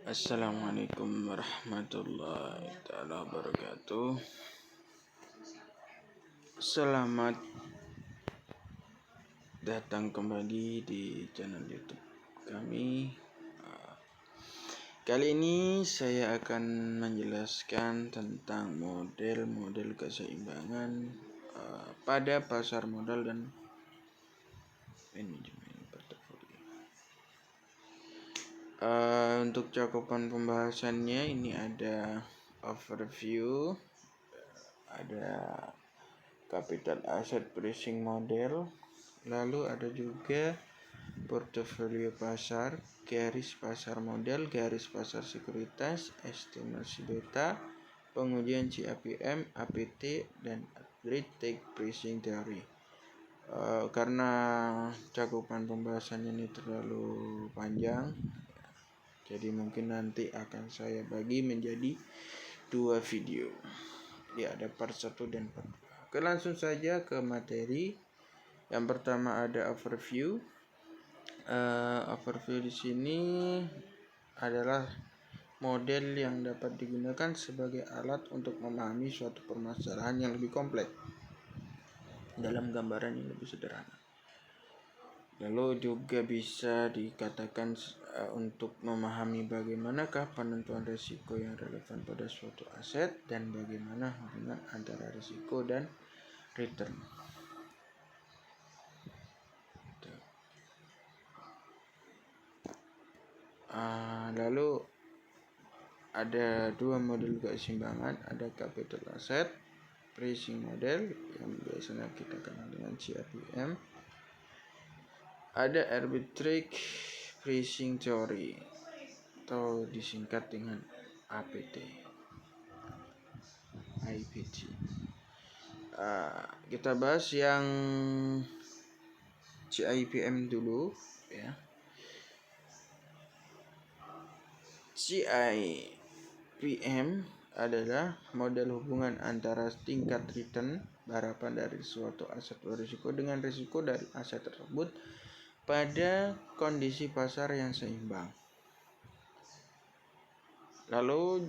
Assalamualaikum warahmatullahi wabarakatuh. Selamat datang kembali di channel YouTube kami. Kali ini saya akan menjelaskan tentang model-model keseimbangan pada pasar modal dan manajemen portofolio. Untuk cakupan pembahasannya ini ada overview, ada capital asset pricing model, lalu ada juga portofolio pasar, garis pasar modal, garis pasar sekuritas, estimasi beta, pengujian CAPM, APT, dan arithmetic pricing theory. Karena cakupan pembahasannya ini terlalu panjang, jadi mungkin nanti akan saya bagi menjadi 2 video. Ya, ada part 1 dan part 2. Oke, langsung saja ke materi. Yang pertama ada overview. Overview di sini adalah model yang dapat digunakan sebagai alat untuk memahami suatu permasalahan yang lebih kompleks dalam gambaran yang lebih sederhana. Lalu juga bisa dikatakan untuk memahami bagaimanakah penentuan risiko yang relevan pada suatu aset dan bagaimana hubungan antara risiko dan return. Lalu ada 2 model keseimbangan, ada capital asset pricing model yang biasanya kita kenal dengan CAPM, ada arbitrage pricing theory atau disingkat dengan APT. Kita bahas yang CAPM dulu ya. CAPM adalah model hubungan antara tingkat return harapan dari suatu aset berisiko dengan risiko dari aset tersebut pada kondisi pasar yang seimbang. Lalu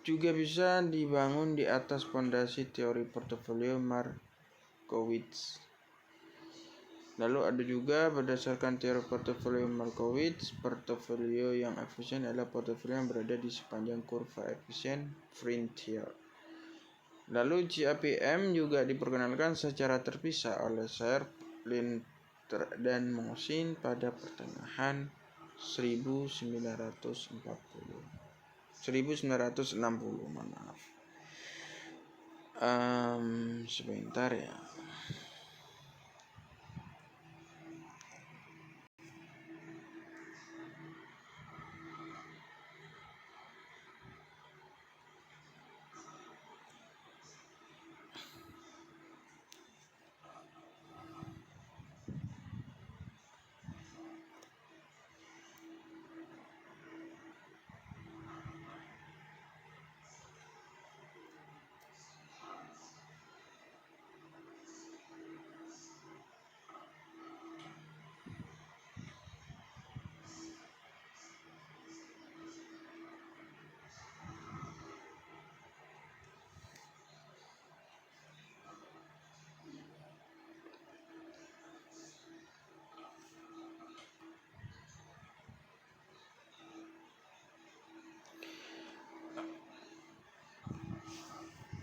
juga bisa dibangun di atas fondasi teori portofolio Markowitz. Lalu ada juga berdasarkan teori portofolio Markowitz, portofolio yang efisien adalah portofolio yang berada di sepanjang kurva efisien frontier. Lalu CAPM juga diperkenalkan secara terpisah oleh Sharpe, Linter, dan Mosin pada pertengahan 1960, maaf. Sebentar ya.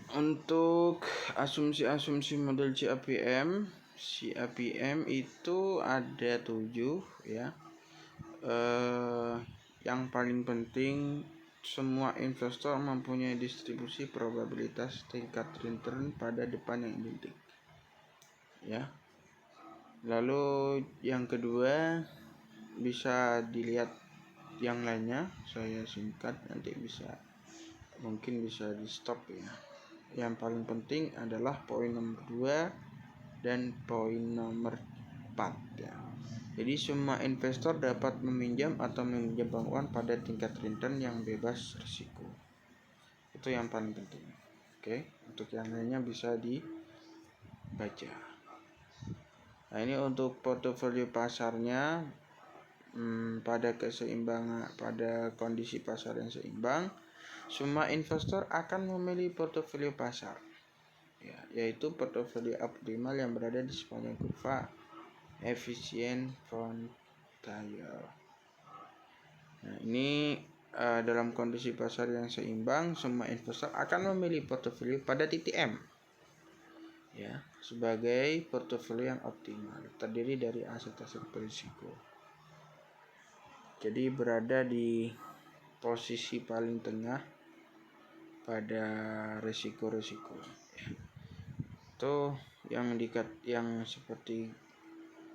Untuk asumsi-asumsi model CAPM itu ada 7 ya. Yang paling penting, semua investor mempunyai distribusi probabilitas tingkat return pada depan yang identik ya. Lalu yang kedua, bisa dilihat yang lainnya, saya singkat, nanti mungkin bisa di stop ya. Yang paling penting adalah poin nomor 2 dan poin nomor 4 ya. Jadi semua investor dapat meminjam atau meminjam uang pada tingkat return yang bebas risiko. Itu yang paling penting. Oke, untuk yang lainnya bisa dibaca. Nah, ini untuk portofolio pasarnya. pada keseimbangan, pada kondisi pasar yang seimbang, semua investor akan memilih portofolio pasar, ya, yaitu portofolio optimal yang berada di sepanjang kurva efisien frontier. Nah, ini dalam kondisi pasar yang seimbang, semua investor akan memilih portofolio pada titik M, ya, sebagai portofolio yang optimal, terdiri dari aset-aset berisiko. Jadi berada di posisi paling tengah pada risiko-risiko. Itu yang seperti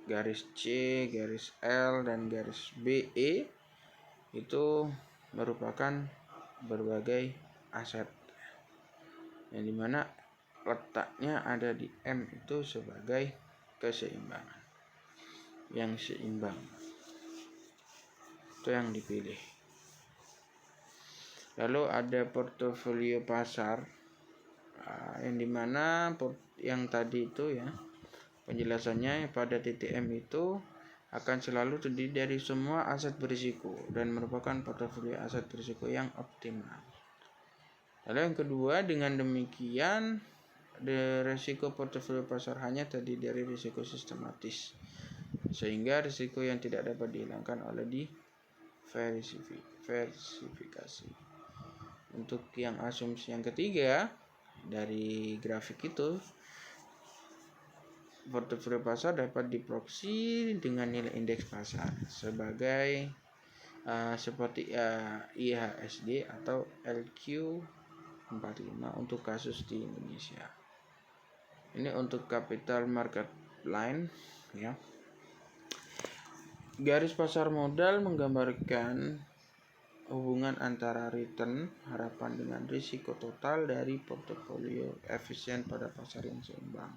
garis C, garis L, dan garis BE itu merupakan berbagai aset, yang dimana letaknya ada di M itu sebagai keseimbangan, yang seimbang itu yang dipilih. Lalu ada portofolio pasar, yang dimana yang tadi itu, ya, penjelasannya pada titik M itu akan selalu terdiri dari semua aset berisiko dan merupakan portofolio aset berisiko yang optimal. Lalu yang kedua, dengan demikian risiko portofolio pasar hanya terdiri dari risiko sistematis, sehingga risiko yang tidak dapat dihilangkan oleh diversifikasi. Untuk yang asumsi yang ketiga dari grafik itu, portofolio pasar dapat diproyeksi dengan nilai indeks pasar sebagai seperti IHSG atau LQ45 untuk kasus di Indonesia. Ini untuk capital market line, ya. Garis pasar modal menggambarkan hubungan antara return harapan dengan risiko total dari portofolio efisien pada pasar yang seimbang.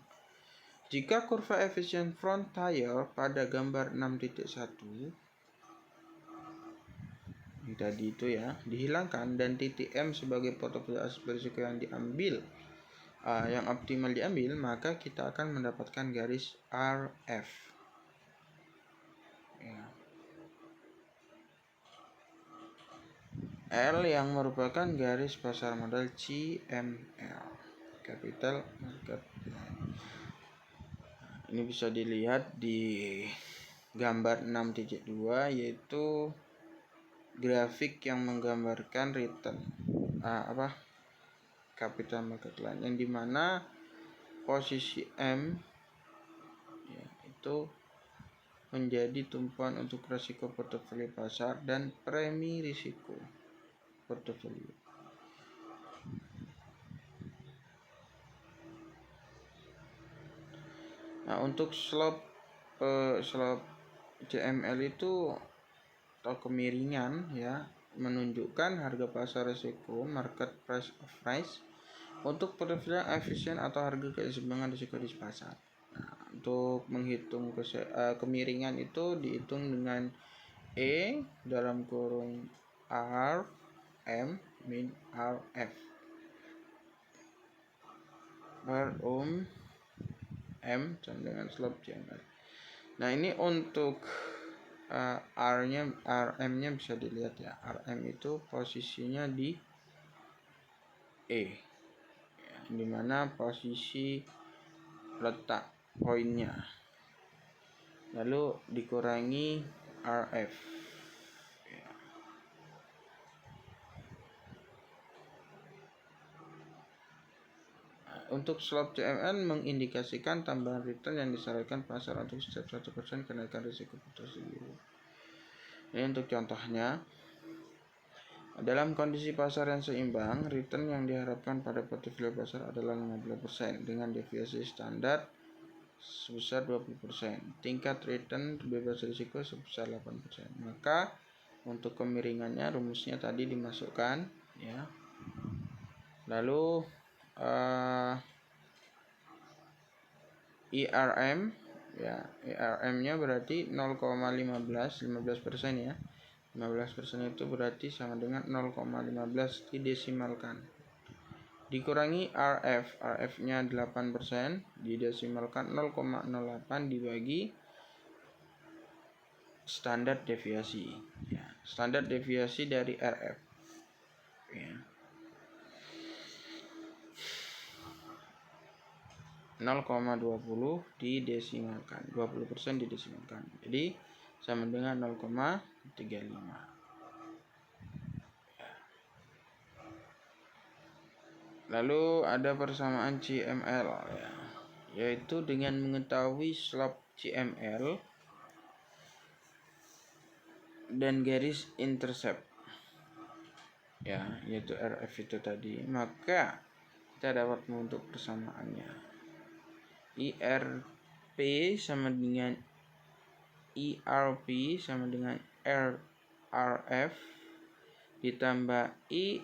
Jika kurva efisien frontier pada gambar 6.1 tadi itu, ya, dihilangkan dan titik M sebagai portofolio aset berisiko yang diambil, yang optimal diambil, maka kita akan mendapatkan garis RF, ya. L yang merupakan garis pasar modal CML, capital market line. Ini bisa dilihat di gambar 6.2, yaitu grafik yang menggambarkan return capital market line, yang dimana posisi M, ya, itu menjadi tumpuan untuk risiko portofolio pasar dan premi risiko portofolio. Nah, untuk slope CML itu atau kemiringan, ya, menunjukkan harga pasar risiko, market price of price, untuk portofolio efisien atau harga keseimbangan risiko di pasar. Nah, untuk menghitung kemiringan itu dihitung dengan E dalam kurung R M min RF per M sama dengan slope CML. Nah, ini untuk RM-nya bisa dilihat, ya. RM itu posisinya di E, ya, dimana posisi letak poinnya, lalu dikurangi RF, ya. Untuk slope CML mengindikasikan tambahan return yang disarankan pasar untuk setiap 1% kenaikan risiko portofolio. Ini untuk contohnya, dalam kondisi pasar yang seimbang, return yang diharapkan pada portofolio pasar adalah 15% dengan deviasi standar sebesar 20%. Tingkat return bebas risiko sebesar 8%. Maka untuk kemiringannya rumusnya tadi dimasukkan, ya. Lalu IRM, ya, IRM-nya berarti 0,15%, ya. 15% itu berarti sama dengan 0,15 didesimalkan. Dikurangi RF, RF-nya 8%, didesimalkan 0,08 dibagi standar deviasi ya. Standar deviasi dari RF ya. 0,20 didesimalkan, 20% didesimalkan. Jadi sama dengan 0,35. Lalu ada persamaan CML ya, yaitu dengan mengetahui slope CML dan garis intercept ya, yaitu RF itu tadi, maka kita dapat membentuk persamaannya. IRP sama dengan IRP sama dengan RF ditambah I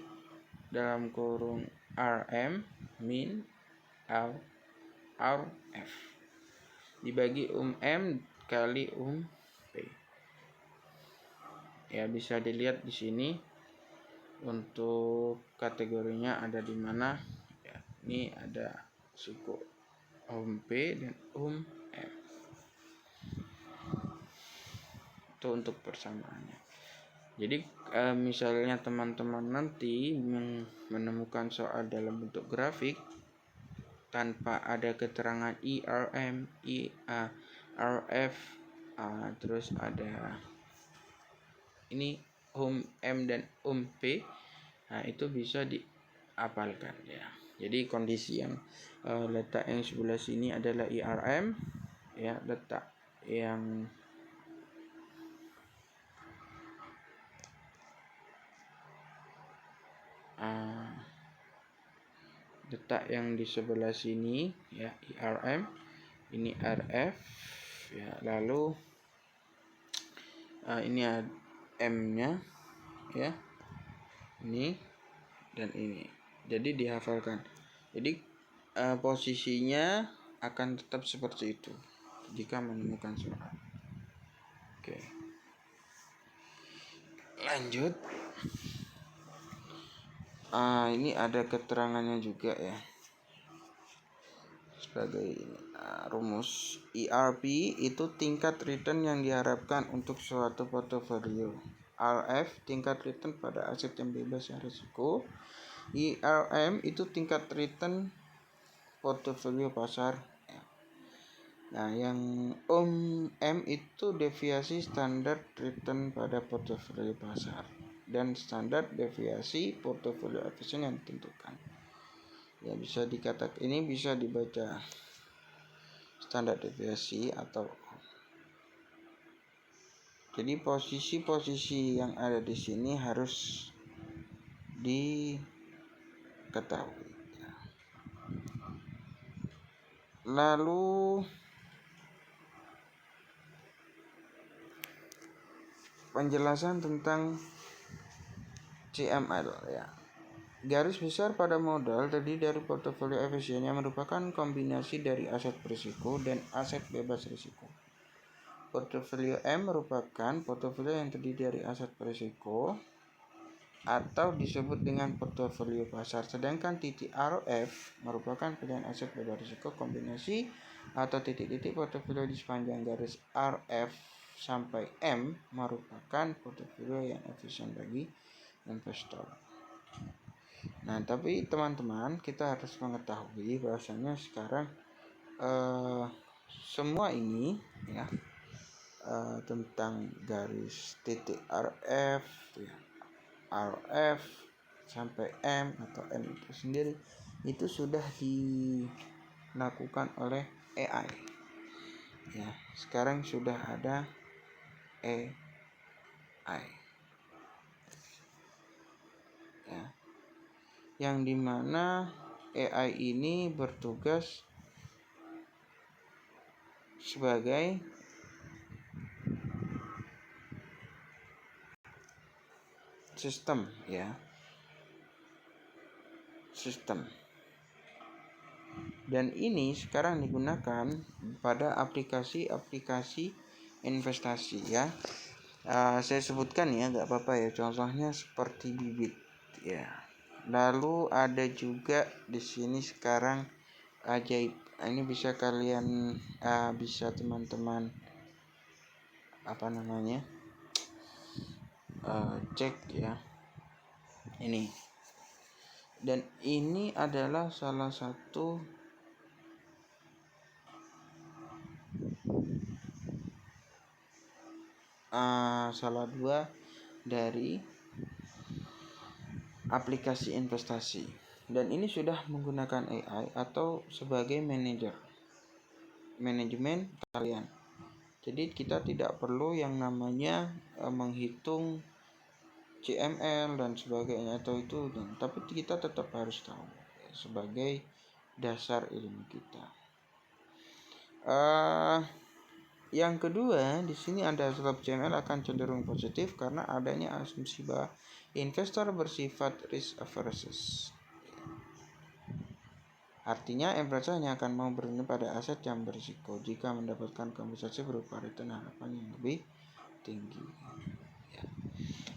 dalam kurung RM min RF dibagi M kali P. Ya, bisa dilihat di sini untuk kategorinya ada di mana ya. Ini ada suku P dan M. Itu untuk persamaannya. Jadi misalnya teman-teman nanti menemukan soal dalam bentuk grafik tanpa ada keterangan IRM, RF, terus ada ini M dan P, nah itu bisa diapalkan ya. Jadi kondisi yang letak yang sebelah sini adalah IRM ya, letak yang di sebelah sini ya IRM, ini RF ya, lalu ini M-nya ya, ini dan ini. Jadi dihafalkan. Jadi posisinya akan tetap seperti itu jika menemukan soal. Oke. Lanjut. Ini ada keterangannya juga ya. Sebagai rumus IRP itu tingkat return yang diharapkan untuk suatu portofolio. RF tingkat return pada aset yang bebas risiko. IRM itu tingkat return portofolio pasar. Nah, yang M itu deviasi standar return pada portofolio pasar dan standar deviasi portofolio efisien yang ditentukan. Ya, bisa dikatakan ini bisa dibaca standar deviasi atau jadi posisi-posisi yang ada di sini harus diketahui. Lalu penjelasan tentang CML ya. Garis besar pada modal terdiri dari portofolio efisien yang merupakan kombinasi dari aset berisiko dan aset bebas risiko. Portofolio M merupakan portofolio yang terdiri dari aset berisiko atau disebut dengan portofolio pasar, sedangkan titik RF merupakan pilihan aset bebas risiko kombinasi atau titik-titik portofolio di sepanjang garis RF sampai M merupakan portofolio yang efisien bagi investor. Nah, tapi teman-teman, kita harus mengetahui bahwasanya sekarang semua ini ya tentang garis titik RF ya, RF sampai M atau M itu sendiri itu sudah dilakukan oleh AI ya. Sekarang sudah ada AI ya, yang dimana AI ini bertugas sebagai sistem ya, sistem, dan ini sekarang digunakan pada aplikasi-aplikasi investasi ya. Saya sebutkan ya, nggak apa-apa ya, contohnya seperti bibit ya. Lalu ada juga di sini sekarang ajaib. Ini bisa kalian bisa teman-teman cek ya ini. Dan ini adalah salah dua dari aplikasi investasi, dan ini sudah menggunakan AI atau sebagai manajemen kalian. Jadi kita tidak perlu yang namanya menghitung CML dan sebagainya atau itu, tapi kita tetap harus tahu sebagai dasar ilmu kita. Yang kedua, di sini ada slop CML akan cenderung positif karena adanya asumsi bahwa investor bersifat risk averse. Artinya investor hanya akan mau berlindung pada aset yang berisiko jika mendapatkan kompensasi berupa return harapan yang lebih tinggi.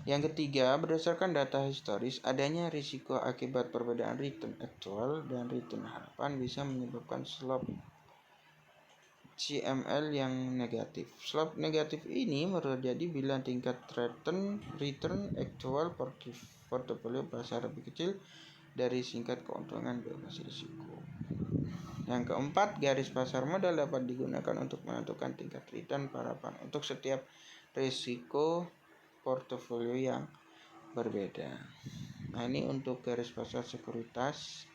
Yang ketiga, berdasarkan data historis, adanya risiko akibat perbedaan return aktual dan return harapan bisa menyebabkan slop CML yang negatif. Slop negatif ini terjadi bila tingkat return aktual portofolio pasar lebih kecil dari tingkat keuntungan bebas risiko. Yang keempat, garis pasar modal dapat digunakan untuk menentukan tingkat return harapan untuk setiap risiko portofolio yang berbeda. Nah, ini untuk garis pasar sekuritas,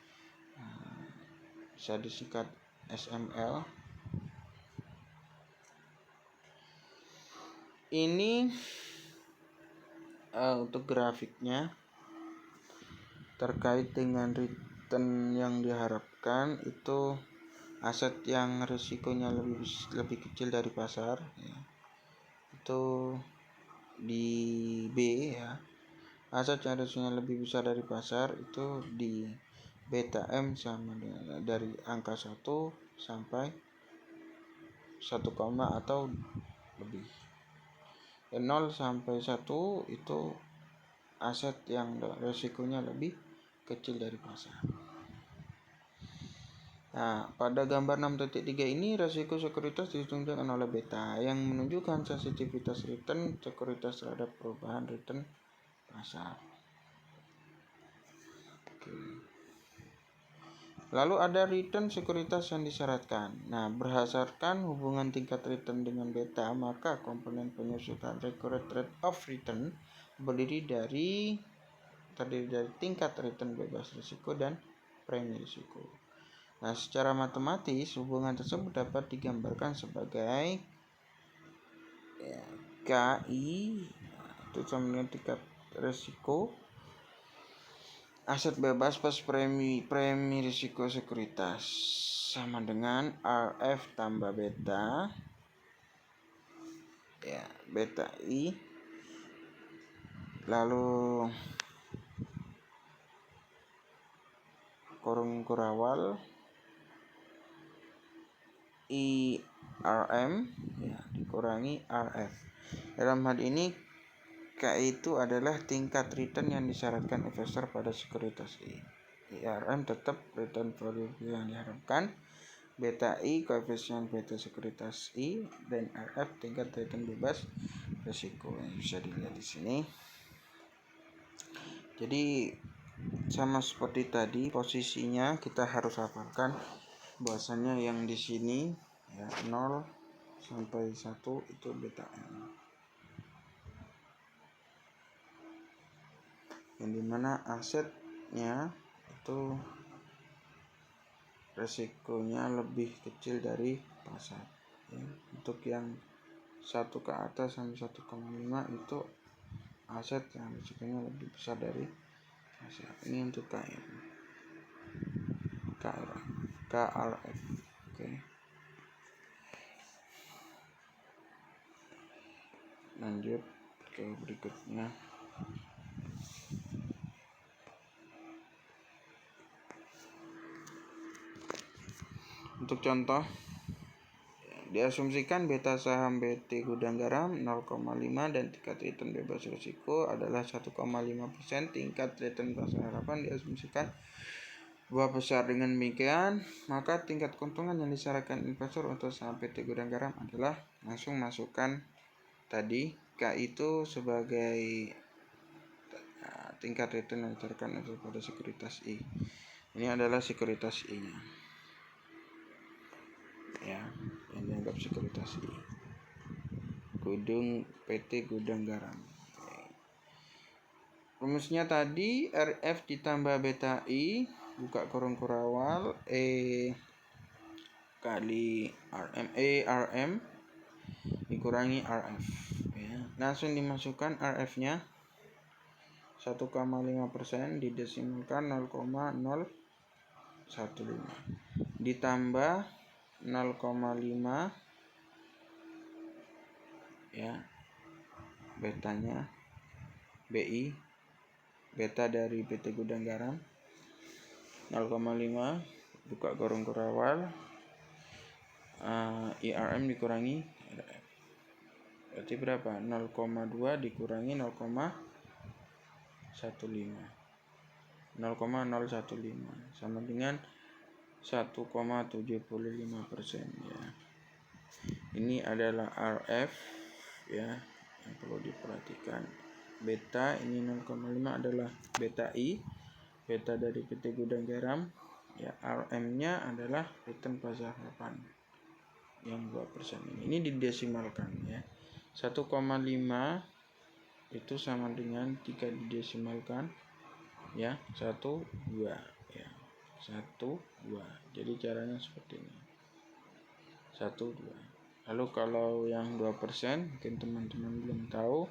bisa disingkat SML. Ini untuk grafiknya terkait dengan return yang diharapkan, itu aset yang risikonya lebih kecil dari pasar ya, itu di B ya. Aset yang risikonya lebih besar dari pasar itu di beta M sama dengan dari angka 1 sampai 1, atau lebih. 0 sampai 1 itu aset yang risikonya lebih kecil dari pasar. Nah, pada gambar 6.3 ini risiko sekuritas ditunjukkan oleh beta yang menunjukkan sensitivitas return sekuritas terhadap perubahan return pasar. Oke. Lalu ada return sekuritas yang disyaratkan. Nah, berdasarkan hubungan tingkat return dengan beta, maka komponen penyusutan required rate of return terdiri dari tingkat return bebas risiko dan premi risiko. Nah, secara matematis hubungan tersebut dapat digambarkan sebagai KI itu sama dengan tingkat risiko aset bebas plus premi risiko sekuritas sama dengan RF tambah beta ya, beta I lalu kurung kurawal IRM ya, dikurangi RF. Dalam hal ini KI itu adalah tingkat return yang disyaratkan investor pada sekuritas I. IRM tetap return value yang diharapkan, beta I koefisien beta sekuritas I, dan RF tingkat return bebas risiko. Bisa dilihat di sini. Jadi sama seperti tadi, posisinya kita harus hafalkan bahwasanya yang di sini ya 0 sampai 1 itu beta M, yang dimana asetnya itu resikonya lebih kecil dari pasar ya. Untuk yang 1 ke atas sampai 1,5 itu aset yang resikonya lebih besar dari pasar. Ini untuk KRF. Oke. Lanjut ke berikutnya. Untuk contoh, diasumsikan beta saham BT Gudang Garam 0,5 dan tingkat return bebas risiko adalah 1,5%. Tingkat return pasar harapan diasumsikan bahwa besar. Dengan demikian, maka tingkat keuntungan yang disyaratkan investor untuk saham PT Gudang Garam adalah langsung masukkan tadi K itu sebagai tingkat return yang diterapkan pada sekuritas I. Ini adalah sekuritas I-nya. Ya, yang dianggap sekuritas I. PT Gudang Garam. Rumusnya tadi RF ditambah beta I buka kurung kurawal kali RM dikurangi RF. Ya. Langsung dimasukkan RF-nya 1,5% didesimalkan 0,015 ditambah 0,5 ya betanya BI beta dari PT Gudang Garam 0,5 buka kurung kurawal IRM dikurangi RF. Berarti berapa? 0,2 dikurangi 0,015 sama dengan 1,75% ya. Ini adalah RF ya yang perlu diperhatikan. Beta ini 0,5 adalah beta I, beta dari PT Gudang Garam ya. RM-nya adalah return pasar harapan yang 2% ini didesimalkan ya. 1,5 itu sama dengan 3 didesimalkan ya 1, 2 ya 1, 2. Jadi caranya seperti ini 1, 2. Lalu kalau yang 2% mungkin teman-teman belum tahu,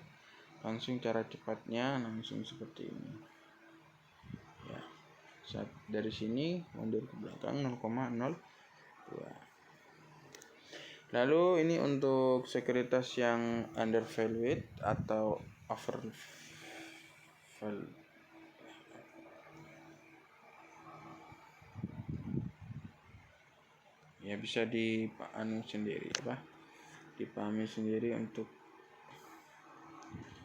langsung cara cepatnya langsung seperti ini ya. Dari sini mundur ke belakang 0,02. Lalu ini untuk sekuritas yang undervalued atau overvalued ya, bisa dipahami sendiri untuk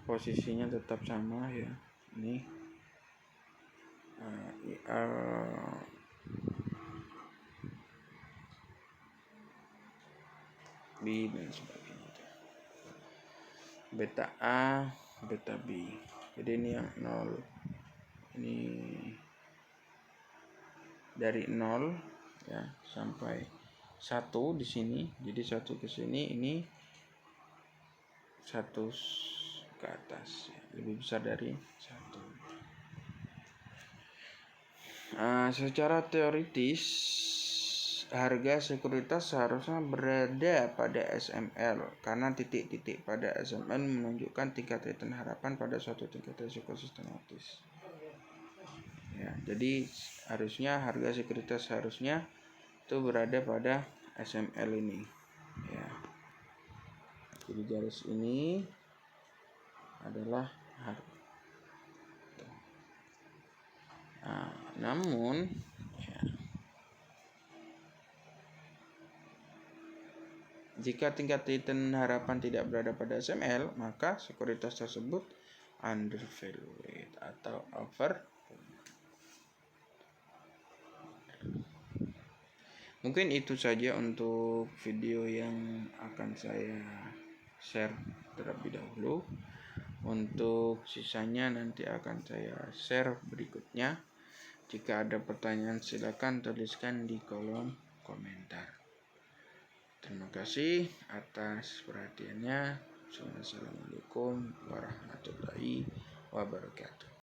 posisinya tetap sama ya. Ini IR B dan sebagainya. Beta A, beta B. Jadi ini yang 0. Ini dari 0 ya sampai 1 di sini. Jadi 1 ke sini, ini 1 ke atas ya, lebih besar dari 1. Secara teoritis harga sekuritas seharusnya berada pada SML karena titik-titik pada SML menunjukkan tingkat return harapan pada suatu tingkat risiko sistematis. Ya, jadi harusnya harga sekuritas itu berada pada SML ini. Ya. Jadi garis ini adalah harga. Namun ya, jika tingkat return harapan tidak berada pada SML, maka sekuritas tersebut undervalued atau over. Mungkin itu saja untuk video yang akan saya share terlebih dahulu. Untuk sisanya nanti akan saya share berikutnya. Jika ada pertanyaan silakan tuliskan di kolom komentar. Terima kasih atas perhatiannya. Assalamualaikum warahmatullahi wabarakatuh.